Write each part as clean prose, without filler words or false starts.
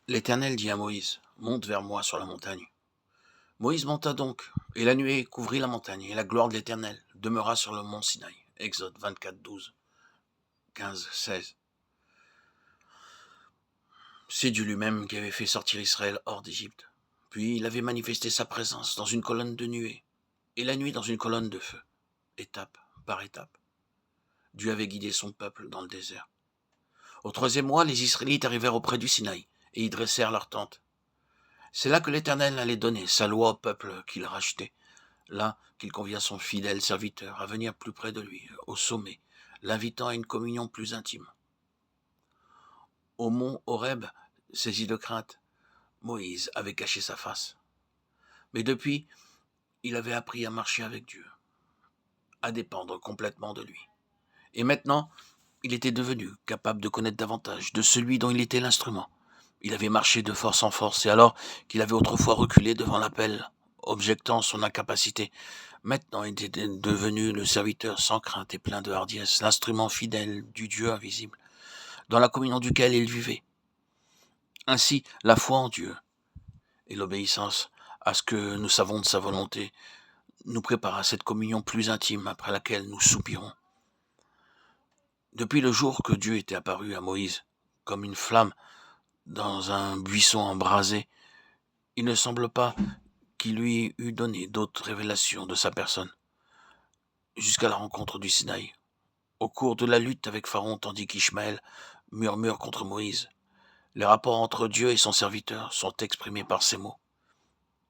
L'Éternel dit à Moïse, « Monte vers moi sur la montagne. » Moïse monta donc, et la nuée couvrit la montagne, et la gloire de l'Éternel demeura sur le mont Sinaï. Exode 24, 12, 15, 16. C'est Dieu lui-même qui avait fait sortir Israël hors d'Égypte. Puis il avait manifesté sa présence dans une colonne de nuée, et la nuit dans une colonne de feu, étape par étape. Dieu avait guidé son peuple dans le désert. Au 3e mois, les Israélites arrivèrent auprès du Sinaï, et y dressèrent leur tente. C'est là que l'Éternel allait donner sa loi au peuple qu'il rachetait, là qu'il convia son fidèle serviteur à venir plus près de lui, au sommet, l'invitant à une communion plus intime. Au mont Horeb, saisi de crainte, Moïse avait caché sa face. Mais depuis, il avait appris à marcher avec Dieu, à dépendre complètement de lui. Et maintenant, il était devenu capable de connaître davantage de celui dont il était l'instrument. Il avait marché de force en force, et alors qu'il avait autrefois reculé devant l'appel, objectant son incapacité, maintenant il était devenu le serviteur sans crainte et plein de hardiesse, l'instrument fidèle du Dieu invisible, dans la communion duquel il vivait. Ainsi, la foi en Dieu et l'obéissance à ce que nous savons de sa volonté nous prépare à cette communion plus intime après laquelle nous soupirons. Depuis le jour que Dieu était apparu à Moïse comme une flamme dans un buisson embrasé, il ne semble pas qu'il lui eût donné d'autres révélations de sa personne, jusqu'à la rencontre du Sinaï. Au cours de la lutte avec Pharaon, tandis qu'Ishmaël murmure contre Moïse, les rapports entre Dieu et son serviteur sont exprimés par ces mots.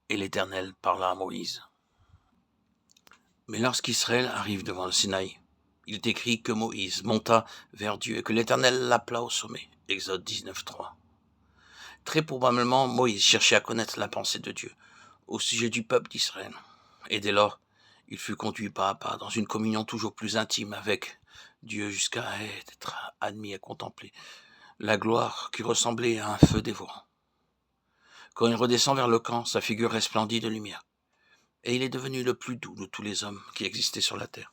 Et l'Éternel parla à Moïse. Mais lorsqu'Israël arrive devant le Sinaï, il est écrit que Moïse monta vers Dieu et que l'Éternel l'appela au sommet. Exode 19, 3. Très probablement, Moïse cherchait à connaître la pensée de Dieu au sujet du peuple d'Israël. Et dès lors, il fut conduit pas à pas dans une communion toujours plus intime avec Dieu jusqu'à être admis à contempler la gloire qui ressemblait à un feu dévorant. Quand il redescend vers le camp, sa figure resplendit de lumière, et il est devenu le plus doux de tous les hommes qui existaient sur la terre.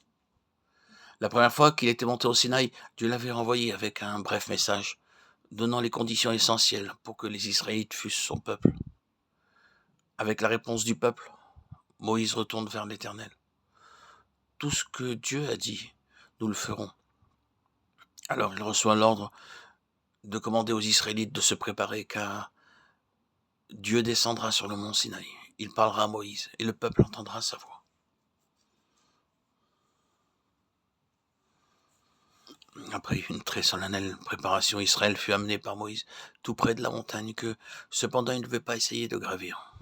La première fois qu'il était monté au Sinaï, Dieu l'avait renvoyé avec un bref message, donnant les conditions essentielles pour que les Israélites fussent son peuple. Avec la réponse du peuple, Moïse retourne vers l'Éternel. Tout ce que Dieu a dit, nous le ferons. Alors il reçoit l'ordre de commander aux Israélites de se préparer, car Dieu descendra sur le mont Sinaï. Il parlera à Moïse, et le peuple entendra sa voix. Après une très solennelle préparation, Israël fut amené par Moïse tout près de la montagne que, cependant, il ne devait pas essayer de gravir.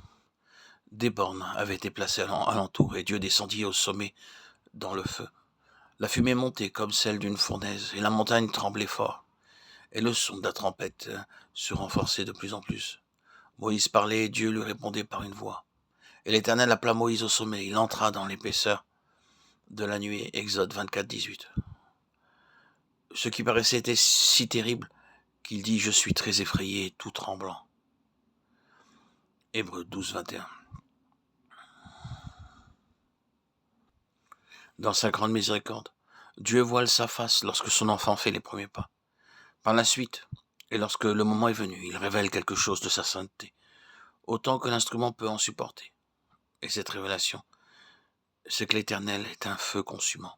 Des bornes avaient été placées alentour, et Dieu descendit au sommet dans le feu. La fumée montait comme celle d'une fournaise, et la montagne tremblait fort. Et le son de la trompette se renforçait de plus en plus. Moïse parlait, et Dieu lui répondait par une voix. Et l'Éternel appela Moïse au sommet, il entra dans l'épaisseur de la nuée. Exode 24, 18. Ce qui paraissait était si terrible qu'il dit « Je suis très effrayé, tout tremblant ». Hébreux 12, 21. Dans sa grande miséricorde, Dieu voile sa face lorsque son enfant fait les premiers pas. Par la suite, et lorsque le moment est venu, il révèle quelque chose de sa sainteté, autant que l'instrument peut en supporter. Et cette révélation, c'est que l'Éternel est un feu consumant.